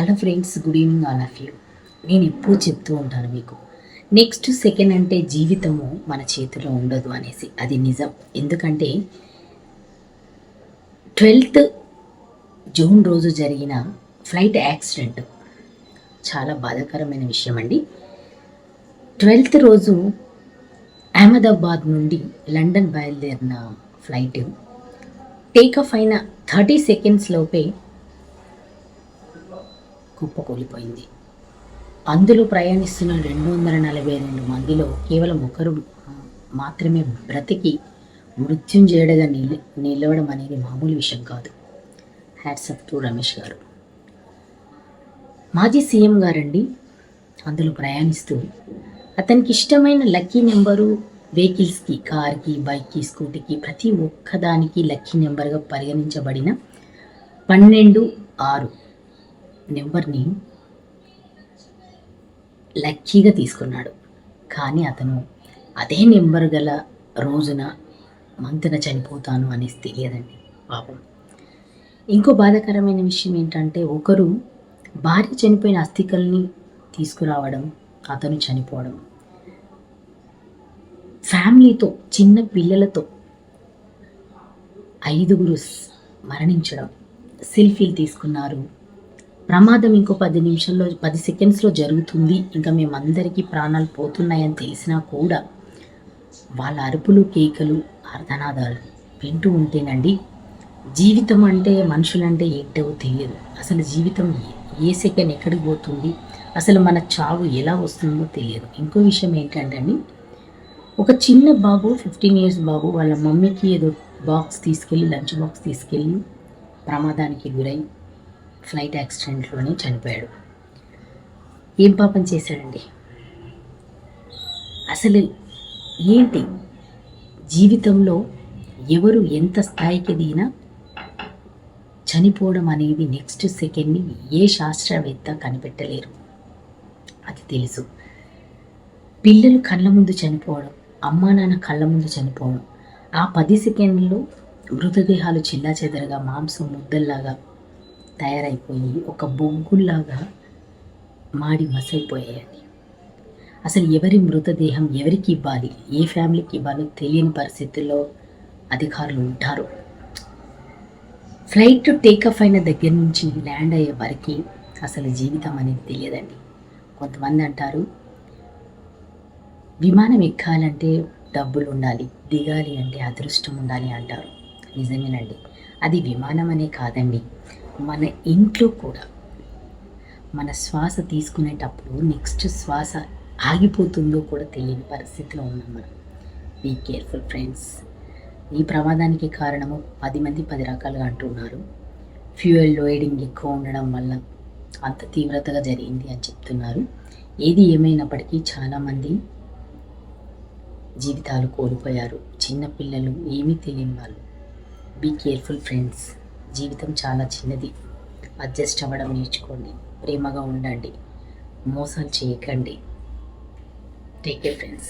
Hello friends, good evening all of you. నేను ఎప్పుడూ చెప్తూ ఉంటాను మీకు, నెక్స్ట్ సెకండ్ అంటే జీవితము మన చేతిలో ఉండదు అనేసి. అది నిజం. ఎందుకంటే 12th జూన్ రోజు జరిగిన ఫ్లైట్ యాక్సిడెంట్ చాలా బాధాకరమైన విషయం అండి. 12th రోజు అహ్మదాబాద్ నుండి లండన్ బయలుదేరిన ఫ్లైట్ టేకాఫ్ అయిన 30 seconds లోపే కుప్పకూలిపోయింది. అందులో ప్రయాణిస్తున్న 242 మందిలో కేవలం ఒకరు మాత్రమే బ్రతికి మృత్యుంజయుడిగా నిలవడం అనేది మామూలు విషయం కాదు. హ్యాట్స్ ఆఫ్ టు రమేష్ గారు. మాజీ సీఎం గారండి. అందులో ప్రయాణిస్తూ అతనికి ఇష్టమైన లక్కీ నెంబరు వెహికల్స్కి, కార్కి, బైక్కి, స్కూటీకి ప్రతి ఒక్కదానికి లక్కీ నెంబర్గా పరిగణించబడిన 12/6 నెంబర్ని లక్కీగా తీసుకున్నాడు. కానీ అతను అదే నెంబర్ గల రోజున మంతున చనిపోతాను అనేసి తెలియదండి పాపం. ఇంకో బాధాకరమైన విషయం ఏంటంటే, ఒకరు భార్య చనిపోయిన అస్థికల్ని తీసుకురావడం, అతను చనిపోవడం, ఫ్యామిలీతో చిన్న పిల్లలతో 5 మరణించడం, సెల్ఫీలు తీసుకున్నారు. ప్రమాదం ఇంకో 10 సెకండ్స్లో జరుగుతుంది, ఇంకా మేమందరికీ ప్రాణాలు పోతున్నాయని తెలిసినా కూడా వాళ్ళ అరుపులు, కేకలు, ఆర్తనాదాలు వింటూ ఉంటేనండి జీవితం అంటే, మనుషులంటే ఏంటో తెలియదు. అసలు జీవితం ఏ సెకండ్ ఎక్కడికి పోతుంది, అసలు మన చావు ఎలా వస్తుందో తెలియదు. ఇంకో విషయం ఏంటంటే అండి, ఒక చిన్న బాబు 15 years బాబు వాళ్ళ మమ్మీకి ఏదో లంచ్ బాక్స్ తీసుకెళ్ళి ప్రమాదానికి గురై ఫ్లైట్ యాక్సిడెంట్లోనే చనిపోయాడు. ఏం పాపం చేశాడండి? అసలు ఏంటి జీవితంలో ఎవరు ఎంత స్థాయికి దిగినా చనిపోవడం అనేది నెక్స్ట్ సెకండ్ని ఏ శాస్త్రవేత్త కనిపెట్టలేరు. అది తెలుసు. పిల్లలు కళ్ళ ముందు చనిపోవడం, అమ్మా నాన్న కళ్ళ ముందు చనిపోవడం, ఆ 10 సెకండ్లలో మృతదేహాలు చెల్లాచెదరగా మాంసం ముద్దల్లాగా తయారైపోయి ఒక బొగ్గుల్లాగా మాడి మసైపోయాయండి. అసలు ఎవరి మృతదేహం ఎవరికి ఇవ్వాలి, ఏ ఫ్యామిలీకి ఇవ్వాలో తెలియని పరిస్థితుల్లో అధికారులు ఉంటారు. ఫ్లైట్ టేకాఫ్ అయిన దగ్గర నుంచి ల్యాండ్ అయ్యే వరకు అసలు జీవితం అనేది తెలియదండి. కొంతమంది అంటారు విమానం ఎక్కాలంటే డబ్బులు ఉండాలి, దిగాలి అంటే అదృష్టం ఉండాలి అంటారు. నిజమేనండి. అది విమానం అనే కాదండి, మన ఇంట్లో కూడా మన శ్వాస తీసుకునేటప్పుడు నెక్స్ట్ శ్వాస ఆగిపోతుందో కూడా తెలియని పరిస్థితిలో ఉన్నాం మనం. Be careful friends. ఈ ప్రమాదానికి కారణము 10 మంది 10 రకాలుగా అంటున్నారు. ఫ్యూయల్ లోడింగ్ ఎక్కువ ఉండడం వల్ల అంత తీవ్రతగా జరిగింది అని చెప్తున్నారు. ఏది ఏమైనప్పటికీ చాలామంది జీవితాలు కోల్పోయారు. చిన్నపిల్లలు, ఏమీ తెలియని వాళ్ళు. Be careful friends. జీవితం చాలా చిన్నది. అడ్జస్ట్ అవ్వడం నేర్చుకోండి. ప్రేమగా ఉండండి. మోసాలు చేయకండి. Take care friends.